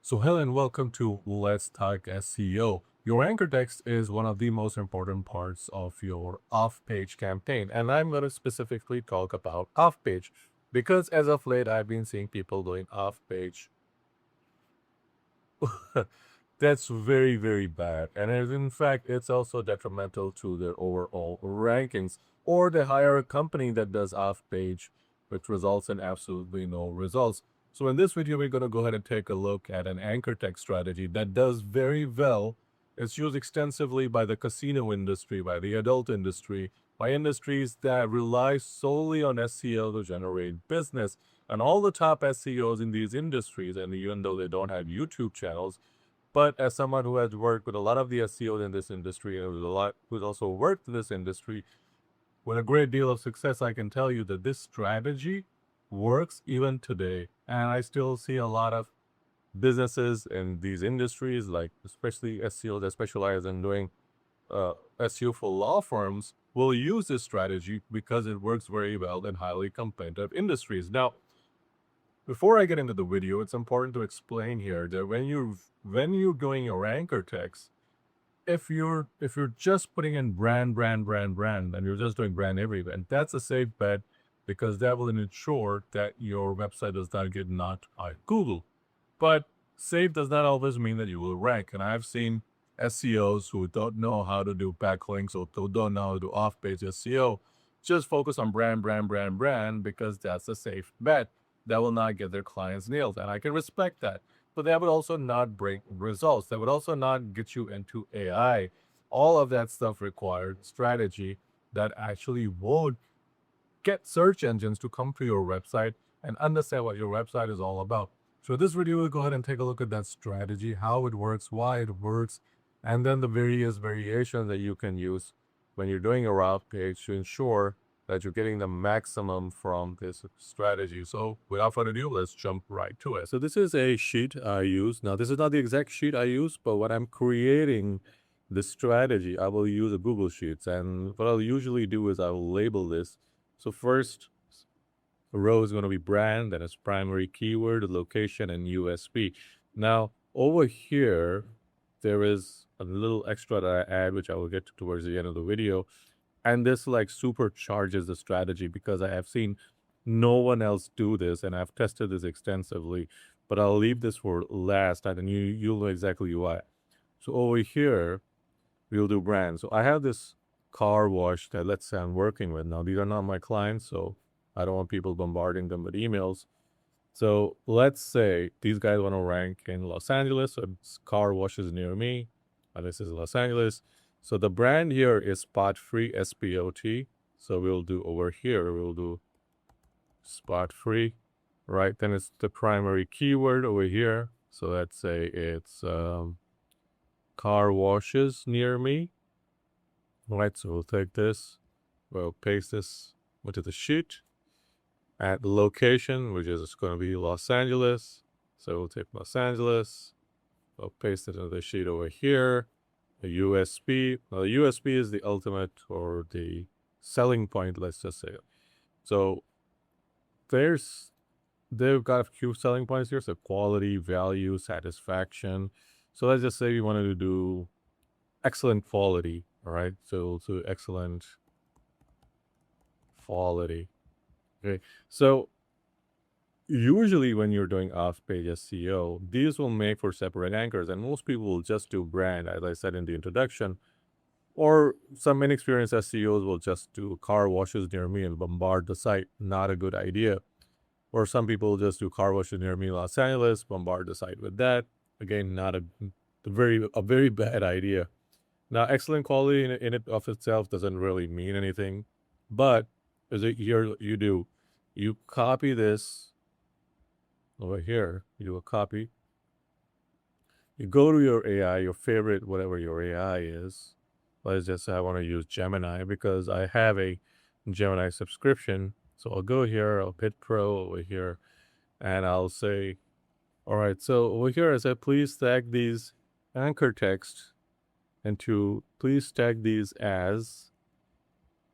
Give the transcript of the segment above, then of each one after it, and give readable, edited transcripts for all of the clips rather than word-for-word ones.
So hello and welcome to Let's Talk SEO. Your anchor text is one of the most important parts of your off-page campaign. And I'm going to specifically talk about off-page because as of late, I've been seeing people doing off-page. That's very, very bad. And in fact, it's also detrimental to their overall rankings. Or they hire a company that does off-page, which results in absolutely no results. So in this video, we're going to go ahead and take a look at an anchor text strategy that does very well. It's used extensively by the casino industry, by the adult industry, by industries that rely solely on SEO to generate business. And all the top SEOs in these industries, and even though they don't have YouTube channels, but as someone who has worked with a lot of the SEOs in this industry and who's also worked in this industry with a great deal of success, I can tell you that this strategy works even today. And I still see a lot of businesses in these industries, like especially SEOs that specialize in doing SEO for law firms, will use this strategy because it works very well in highly competitive industries. Now, before I get into the video, it's important to explain here that when you're doing your anchor text, if you're just putting in brand, and you're just doing brand everywhere, and that's a safe bet because that will ensure that your website does not get knocked out of Google. But safe does not always mean that you will rank. And I've seen SEOs who don't know how to do backlinks or who don't know how to do off-page SEO just focus on brand because that's a safe bet that will not get their clients nailed. And I can respect that. But that would also not bring results. That would also not get you into AI. All of that stuff required strategy that actually would get search engines to come to your website and understand what your website is all about. So this video, we'll go ahead and take a look at that strategy, how it works, why it works, and then the various variations that you can use when you're doing a route page to ensure that you're getting the maximum from this strategy. So without further ado, let's jump right to it. So this is a sheet I use. Now, this is not the exact sheet I use, but when I'm creating the strategy, I will use a Google Sheets. And what I'll usually do is I will label this. So first row is going to be brand, then it's primary keyword, location, and USP. Now, over here, there is a little extra that I add, which I will get to towards the end of the video. And this like supercharges the strategy because I have seen no one else do this, and I've tested this extensively. But I'll leave this for last, and then you'll know exactly why. So over here, we'll do brand. So I have this car wash that, let's say, I'm working with. Now, these are not my clients, so I don't want people bombarding them with emails. So let's say these guys want to rank in Los Angeles. So it's car washes near me. This is Los Angeles. So the brand here is Spot Free, SPOT. So we'll do over here, we'll do Spot Free, right? Then it's the primary keyword over here. So let's say it's car washes near me. Right, so we'll take this, we'll paste this into the sheet. At the location, which is going to be Los Angeles. So we'll take Los Angeles, we'll paste it into the sheet over here. The USP, well, the USP is the ultimate or the selling point, let's just say. So they've got a few selling points here. So quality, value, satisfaction. So let's just say we wanted to do excellent quality, all right? So excellent quality. Okay, so usually when you're doing off-page SEO, these will make for separate anchors, and most people will just do brand, as I said in the introduction, or some inexperienced SEOs will just do car washes near me and bombard the site. Not a good idea. Or some people will just do car washes near me, Los Angeles, bombard the site with that. Again, not a very bad idea. Now, excellent quality in it of itself doesn't really mean anything, but as here you copy this over here, you do a copy. You go to your AI, your favorite, whatever your AI is. Let's just say I want to use Gemini because I have a Gemini subscription. So I'll go here, I'll hit Pro over here, and I'll say, all right, so over here I said, please tag these anchor text and to please tag these as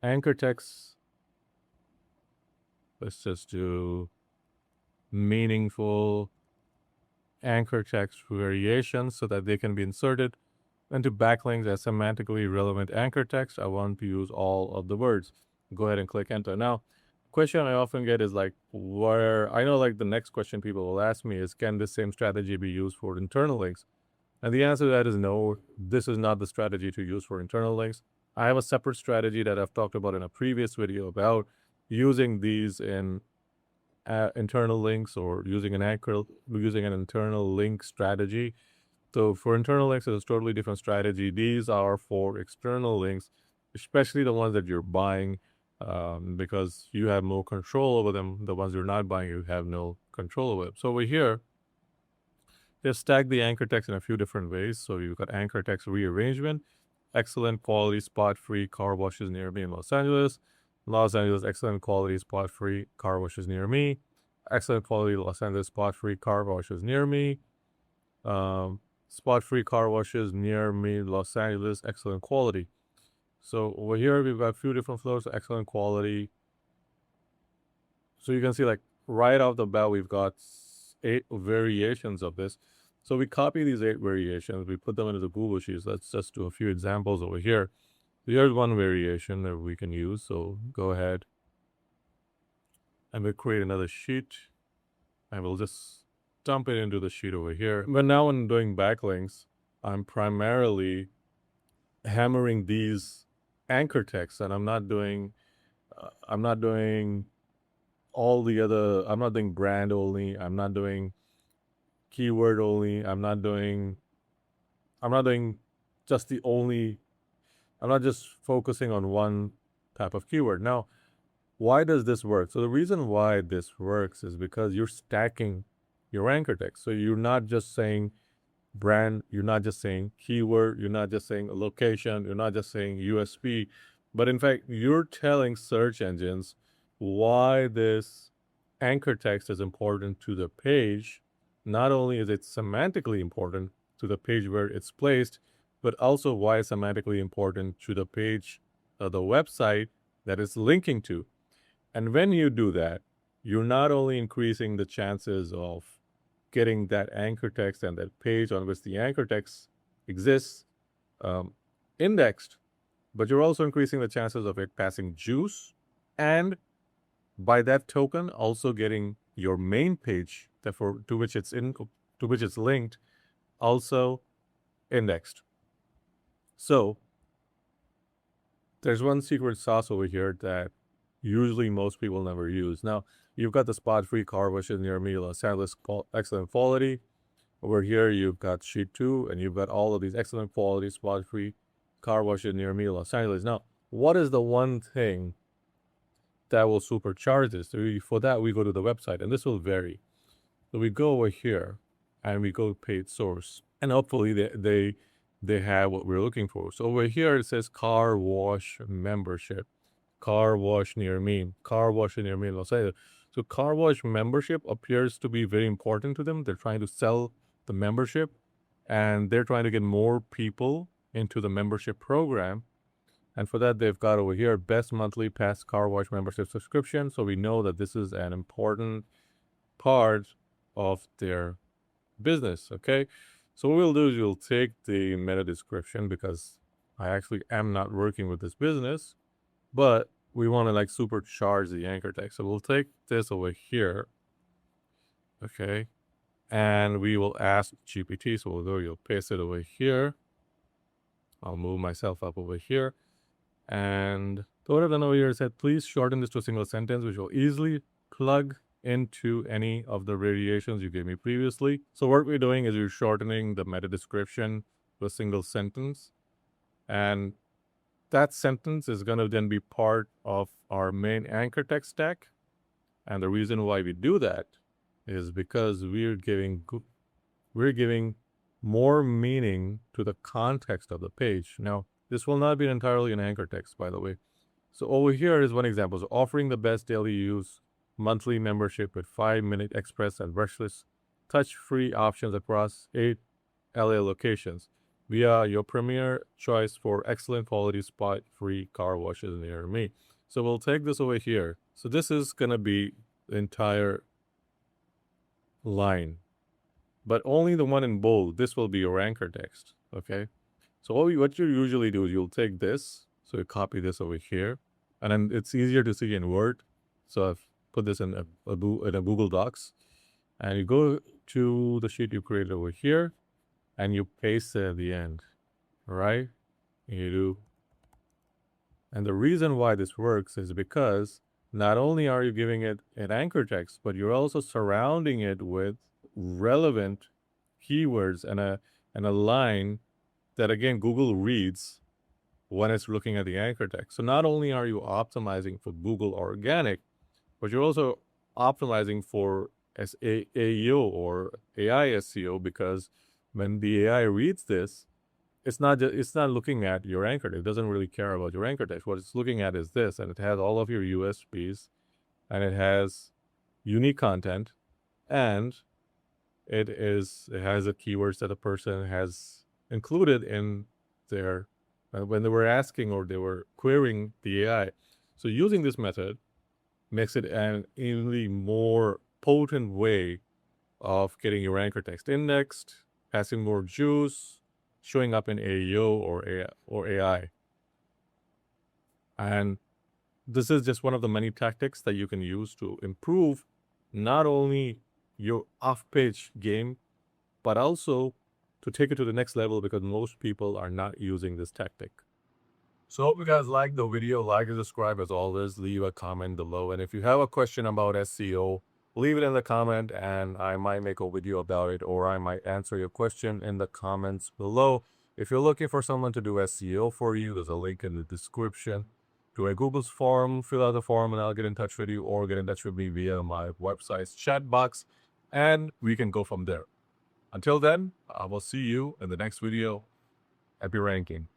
anchor text. Let's just do meaningful anchor text variations so that they can be inserted into backlinks as semantically relevant anchor text. I want to use all of the words. Go ahead and click enter. Now, question I often get is like, where I know like the next question people will ask me is, can this same strategy be used for internal links? And the answer to that is no, this is not the strategy to use for internal links. I have a separate strategy that I've talked about in a previous video about using these in internal links or using an internal link strategy. So for internal links, it's a totally different strategy. These are for external links, especially the ones that you're buying, because you have more control over them. The ones you're not buying, you have no control over. So over here, they've stacked the anchor text in a few different ways. So you've got anchor text rearrangement, excellent quality spot-free car washes near me in Los Angeles. Los Angeles, excellent quality spot-free car washes near me. Excellent quality Los Angeles spot-free car washes near me. Spot-free car washes near me, Los Angeles, excellent quality. So over here, we've got a few different floors, excellent quality. So you can see like right off the bat, we've got 8 variations of this. So we copy these 8 variations, we put them into the Google Sheets. Let's just do a few examples over here. Here's one variation that we can use. So go ahead and we'll create another sheet and we'll just dump it into the sheet over here. But now when doing backlinks, I'm primarily hammering these anchor texts, and I'm not doing all the other. I'm not doing brand only. I'm not doing keyword only. I'm not doing just the only. I'm not just focusing on one type of keyword. Now, why does this work? So the reason why this works is because you're stacking your anchor text. So you're not just saying brand, you're not just saying keyword, you're not just saying location, you're not just saying USP, but in fact, you're telling search engines why this anchor text is important to the page. Not only is it semantically important to the page where it's placed, but also why it's semantically important to the page, the website that it's linking to. And when you do that, you're not only increasing the chances of getting that anchor text and that page on which the anchor text exists indexed, but you're also increasing the chances of it passing juice, and by that token, also getting your main page to which it's linked, also indexed. So there's one secret sauce over here that usually most people never use. Now, you've got the spot-free car washes near me, Los Angeles, excellent quality. Over here, you've got sheet 2, and you've got all of these excellent quality spot-free car washes near me, Los Angeles. Now, what is the one thing that will supercharge this? So for that, we go to the website, and this will vary. So we go over here, and we go paid source, and hopefully they have what we're looking for. So over here, it says car wash membership. Car wash near me, Los Angeles. So car wash membership appears to be very important to them. They're trying to sell the membership, and they're trying to get more people into the membership program. And for that, they've got over here best monthly pass car wash membership subscription. So we know that this is an important part of their business. Okay. So what we'll do is we'll take the meta description, because I actually am not working with this business, but we want to like supercharge the anchor text. So we'll take this over here. Okay. And we will ask GPT. So you'll paste it over here. I'll move myself up over here. And the order then over here said, please shorten this to a single sentence, which will easily plug into any of the variations you gave me previously. So what we're doing is we're shortening the meta description to a single sentence. And that sentence is going to then be part of our main anchor text stack. And the reason why we do that is because we're giving more meaning to the context of the page. Now, this will not be entirely an anchor text, by the way. So over here is one example. So offering the best daily use monthly membership with 5-minute express and brushless touch-free options across 8 LA locations via your premier choice for excellent quality spot-free car washes near me. So we'll take this over here. So this is going to be the entire line. but only the one in bold. This will be your anchor text. Okay. So what you usually do is you'll take this. So you copy this over here, and then it's easier to see in Word. So I've put this in a Google Docs, and you go to the sheet you created over here, and you paste it at the end, right? You do. And the reason why this works is because not only are you giving it an anchor text, but you're also surrounding it with relevant keywords and a line that, again, Google reads when it's looking at the anchor text. So not only are you optimizing for Google organic, but you're also optimizing for AEO or AI SEO, because when the AI reads this, it's not looking at your anchor text. It doesn't really care about your anchor text. What it's looking at is this, and it has all of your USPs, and it has unique content, and it has the keywords that the person has included in their when they were asking or they were querying the AI. So using this method makes it an even more potent way of getting your anchor text indexed, passing more juice, showing up in AEO or AI. And this is just one of the many tactics that you can use to improve not only your off-page game, but also to take it to the next level, because most people are not using this tactic. So hope you guys liked the video. Like and subscribe as always. Leave a comment below. And if you have a question about SEO, leave it in the comment and I might make a video about it, or I might answer your question in the comments below. If you're looking for someone to do SEO for you, there's a link in the description to a Google's form. Fill out the form and I'll get in touch with you, or get in touch with me via my website's chat box, and we can go from there. Until then, I will see you in the next video. Happy ranking.